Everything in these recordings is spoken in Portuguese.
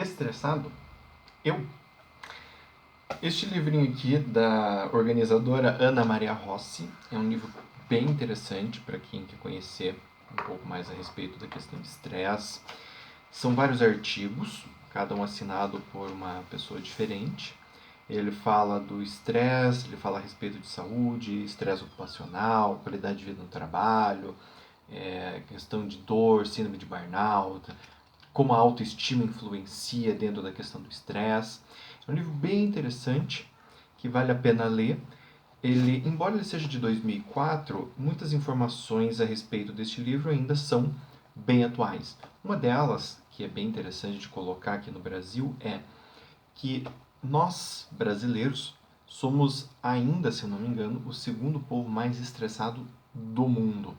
estressado? Eu. Este livrinho aqui da organizadora Ana Maria Rossi é um livro bem interessante para quem quer conhecer um pouco mais a respeito da questão de estresse. São vários artigos, cada um assinado por uma pessoa diferente. Ele fala do estresse, ele fala a respeito de saúde, estresse ocupacional, qualidade de vida no trabalho, questão de dor, síndrome de burnout, como a autoestima influencia dentro da questão do estresse. É um livro bem interessante, que vale a pena ler. Embora ele seja de 2004, muitas informações a respeito deste livro ainda são bem atuais. Uma delas, que é bem interessante de colocar aqui no Brasil, é que nós, brasileiros, somos ainda, se eu não me engano, o segundo povo mais estressado do mundo.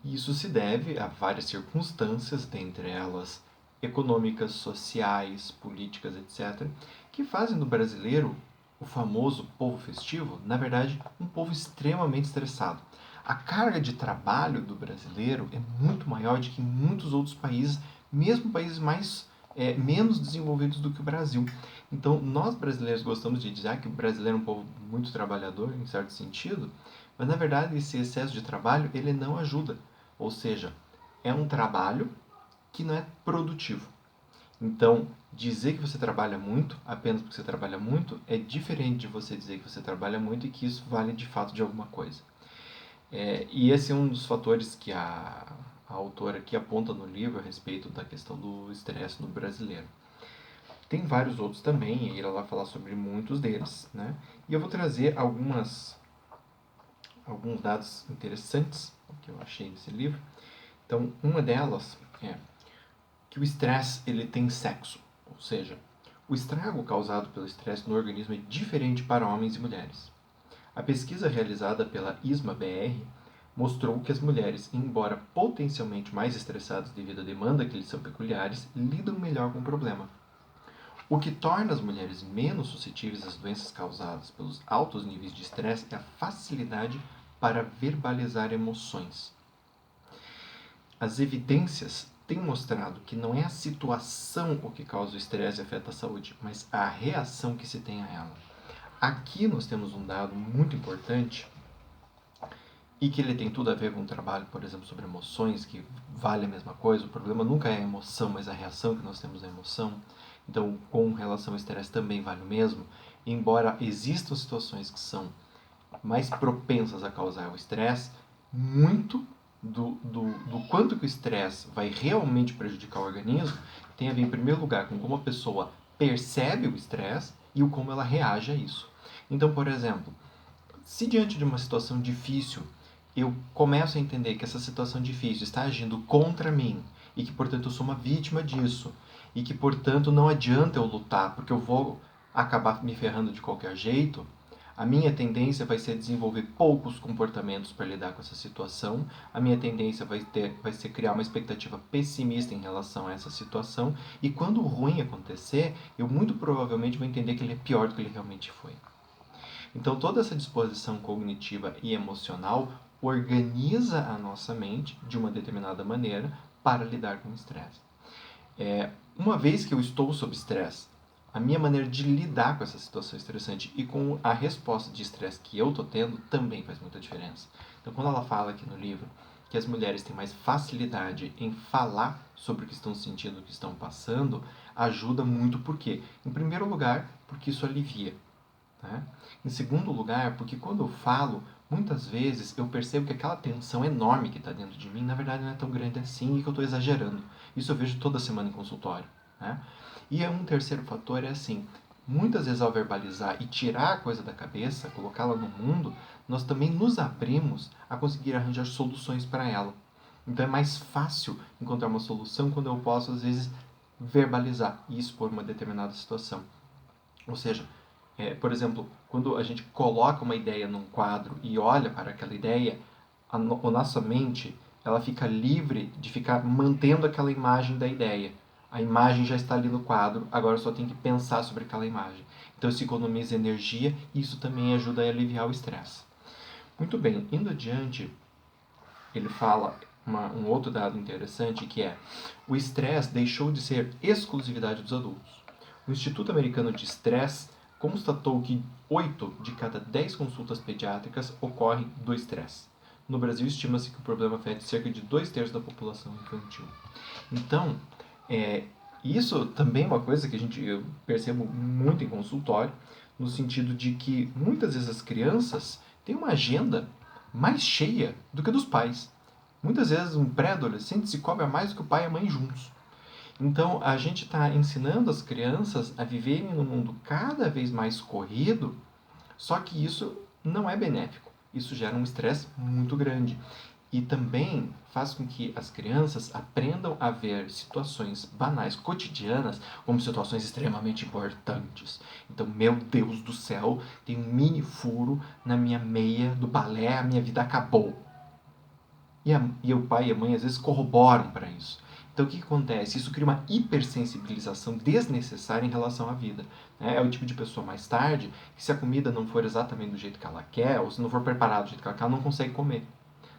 Isso se deve a várias circunstâncias, dentre elas econômicas, sociais, políticas, etc., que fazem do brasileiro, o famoso povo festivo, na verdade, um povo extremamente estressado. A carga de trabalho do brasileiro é muito maior do que em muitos outros países, mesmo países menos desenvolvidos do que o Brasil. Então, nós brasileiros gostamos de dizer que o brasileiro é um povo muito trabalhador, em certo sentido, mas na verdade esse excesso de trabalho ele não ajuda. Ou seja, é um trabalho que não é produtivo. Então, dizer que você trabalha muito apenas porque você trabalha muito é diferente de você dizer que você trabalha muito e que isso vale de fato de alguma coisa. E esse é um dos fatores que a autora aqui aponta no livro a respeito da questão do estresse no brasileiro. Tem vários outros também, e ela vai falar sobre muitos deles, né? E eu vou trazer alguns dados interessantes que eu achei nesse livro. Então, uma delas é que o estresse ele tem sexo, ou seja, o estrago causado pelo estresse no organismo é diferente para homens e mulheres. A pesquisa realizada pela ISMA-BR mostrou que as mulheres, embora potencialmente mais estressadas devido à demanda que lhes são peculiares, lidam melhor com o problema. O que torna as mulheres menos suscetíveis às doenças causadas pelos altos níveis de estresse é a facilidade para verbalizar emoções. As evidências têm mostrado que não é a situação o que causa o estresse e afeta a saúde, mas a reação que se tem a ela. Aqui nós temos um dado muito importante e que ele tem tudo a ver com um trabalho, por exemplo, sobre emoções, que vale a mesma coisa. O problema nunca é a emoção, mas a reação que nós temos à emoção. Então, com relação ao estresse também vale o mesmo, embora existam situações que são mais propensas a causar o estresse, muito do quanto que o estresse vai realmente prejudicar o organismo tem a ver, em primeiro lugar, com como a pessoa percebe o estresse e o como ela reage a isso. Então, por exemplo, se diante de uma situação difícil eu começo a entender que essa situação difícil está agindo contra mim e que, portanto, eu sou uma vítima disso e que, portanto, não adianta eu lutar porque eu vou acabar me ferrando de qualquer jeito, a minha tendência vai ser desenvolver poucos comportamentos para lidar com essa situação. A minha tendência vai ser criar uma expectativa pessimista em relação a essa situação. E quando o ruim acontecer, eu muito provavelmente vou entender que ele é pior do que ele realmente foi. Então, toda essa disposição cognitiva e emocional organiza a nossa mente de uma determinada maneira para lidar com o estresse. Uma vez que eu estou sob estresse, a minha maneira de lidar com essa situação estressante e com a resposta de estresse que eu estou tendo também faz muita diferença. Então, quando ela fala aqui no livro que as mulheres têm mais facilidade em falar sobre o que estão sentindo, o que estão passando, ajuda muito. Por quê? Em primeiro lugar, porque isso alivia. Né? Em segundo lugar, porque quando eu falo, muitas vezes eu percebo que aquela tensão enorme que está dentro de mim, na verdade não é tão grande assim e que eu estou exagerando. Isso eu vejo toda semana em consultório. Né? E um terceiro fator é assim, muitas vezes ao verbalizar e tirar a coisa da cabeça, colocá-la no mundo, nós também nos abrimos a conseguir arranjar soluções para ela. Então é mais fácil encontrar uma solução quando eu posso, às vezes, verbalizar e expor uma determinada situação. Ou seja, por exemplo, quando a gente coloca uma ideia num quadro e olha para aquela ideia, a nossa mente ela fica livre de ficar mantendo aquela imagem da ideia. A imagem já está ali no quadro, agora só tem que pensar sobre aquela imagem. Então isso economiza energia e isso também ajuda a aliviar o estresse. Muito bem, indo adiante, ele fala um outro dado interessante, que é: o estresse deixou de ser exclusividade dos adultos. O Instituto Americano de Estresse constatou que 8 de cada 10 consultas pediátricas ocorrem do estresse. No Brasil, estima-se que o problema afeta cerca de 2/3 da população infantil. Então, isso também é uma coisa que eu percebo muito em consultório, no sentido de que muitas vezes as crianças têm uma agenda mais cheia do que a dos pais. Muitas vezes um pré-adolescente se cobra mais do que o pai e a mãe juntos. Então, a gente está ensinando as crianças a viverem num mundo cada vez mais corrido, só que isso não é benéfico. Isso gera um estresse muito grande. E também faz com que as crianças aprendam a ver situações banais, cotidianas, como situações extremamente importantes. Então, meu Deus do céu, tem um mini furo na minha meia do balé, a minha vida acabou. E o pai e a mãe às vezes corroboram para isso. Então o que acontece? Isso cria uma hipersensibilização desnecessária em relação à vida. É o tipo de pessoa mais tarde que, se a comida não for exatamente do jeito que ela quer, ou se não for preparada do jeito que ela quer, ela não consegue comer.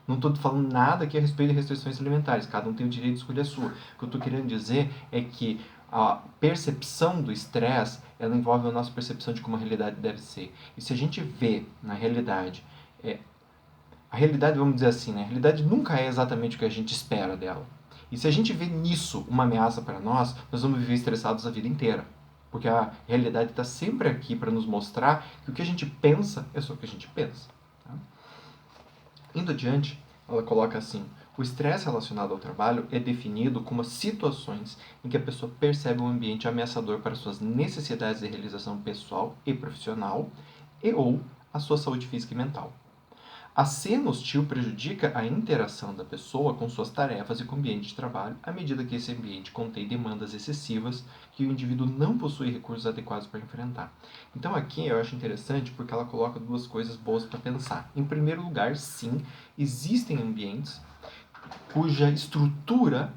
Não estou falando nada aqui a respeito de restrições alimentares, cada um tem o direito de escolher a sua. O que eu estou querendo dizer é que a percepção do estresse, ela envolve a nossa percepção de como a realidade deve ser. E se a gente vê na realidade a realidade, vamos dizer assim, né? A realidade nunca é exatamente o que a gente espera dela. E se a gente vê nisso uma ameaça para nós, nós vamos viver estressados a vida inteira. Porque a realidade está sempre aqui para nos mostrar que o que a gente pensa é só o que a gente pensa. Tá? Indo adiante, ela coloca assim: o estresse relacionado ao trabalho é definido como situações em que a pessoa percebe um ambiente ameaçador para suas necessidades de realização pessoal e profissional ou a sua saúde física e mental. A cena hostil prejudica a interação da pessoa com suas tarefas e com o ambiente de trabalho, à medida que esse ambiente contém demandas excessivas que o indivíduo não possui recursos adequados para enfrentar. Então aqui eu acho interessante porque ela coloca duas coisas boas para pensar. Em primeiro lugar, sim, existem ambientes cuja estrutura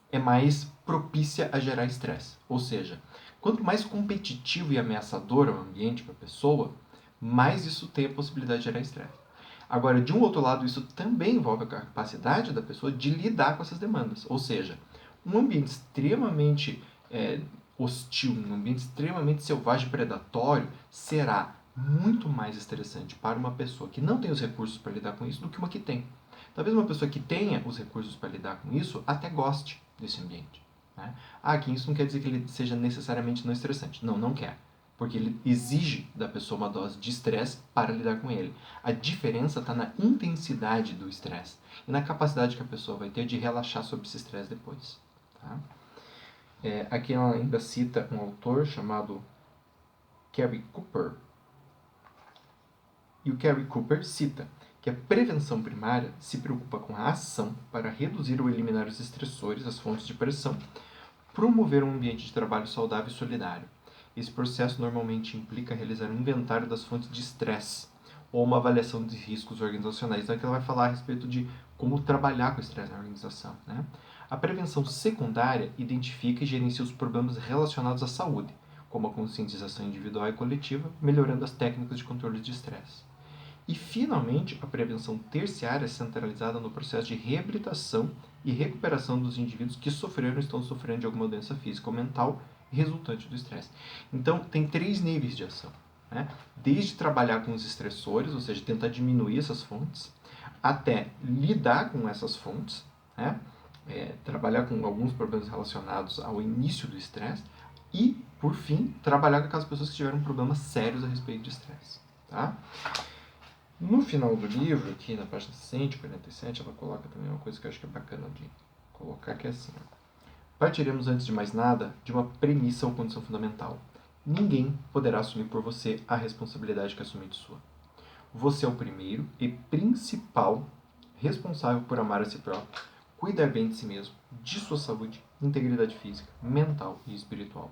é mais propícia a gerar estresse. Ou seja, quanto mais competitivo e ameaçador é o ambiente para a pessoa, mais isso tem a possibilidade de gerar estresse. Agora, de um outro lado, isso também envolve a capacidade da pessoa de lidar com essas demandas. Ou seja, um ambiente extremamente hostil, um ambiente extremamente selvagem e predatório será muito mais estressante para uma pessoa que não tem os recursos para lidar com isso do que uma que tem. Talvez uma pessoa que tenha os recursos para lidar com isso até goste desse ambiente. Né? Aqui isso não quer dizer que ele seja necessariamente não estressante. Não, não quer. Porque ele exige da pessoa uma dose de estresse para lidar com ele. A diferença está na intensidade do estresse e na capacidade que a pessoa vai ter de relaxar sobre esse estresse depois. Tá? Aqui ela ainda cita um autor chamado Gary Cooper. E o Gary Cooper cita que a prevenção primária se preocupa com a ação para reduzir ou eliminar os estressores, as fontes de pressão, promover um ambiente de trabalho saudável e solidário. Esse processo normalmente implica realizar um inventário das fontes de estresse ou uma avaliação de riscos organizacionais. Então, aqui ela vai falar a respeito de como trabalhar com o estresse na organização. Né? A prevenção secundária identifica e gerencia os problemas relacionados à saúde, como a conscientização individual e coletiva, melhorando as técnicas de controle de estresse. E, finalmente, a prevenção terciária é centralizada no processo de reabilitação e recuperação dos indivíduos que sofreram ou estão sofrendo de alguma doença física ou mental resultante do estresse. Então, tem 3 níveis de ação. Né? Desde trabalhar com os estressores, ou seja, tentar diminuir essas fontes, até lidar com essas fontes, né? Trabalhar com alguns problemas relacionados ao início do estresse e, por fim, trabalhar com aquelas pessoas que tiveram problemas sérios a respeito de estresse. Tá? No final do livro, aqui na página 147, ela coloca também uma coisa que eu acho que é bacana de colocar, que é assim: partiremos, antes de mais nada, de uma premissa ou condição fundamental. Ninguém poderá assumir por você a responsabilidade que assumir de sua. Você é o primeiro e principal responsável por amar a si próprio, cuidar bem de si mesmo, de sua saúde, integridade física, mental e espiritual.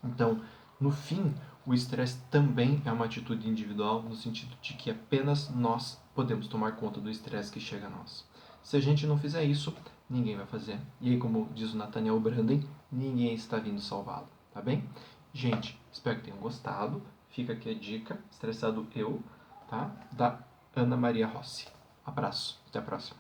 Então, no fim, o estresse também é uma atitude individual, no sentido de que apenas nós podemos tomar conta do estresse que chega a nós. Se a gente não fizer isso, ninguém vai fazer. E aí, como diz o Nathaniel Branden, ninguém está vindo salvá-lo. Tá bem? Gente, espero que tenham gostado. Fica aqui a dica, Estressado Eu, tá? Da Ana Maria Rossi. Abraço, até a próxima.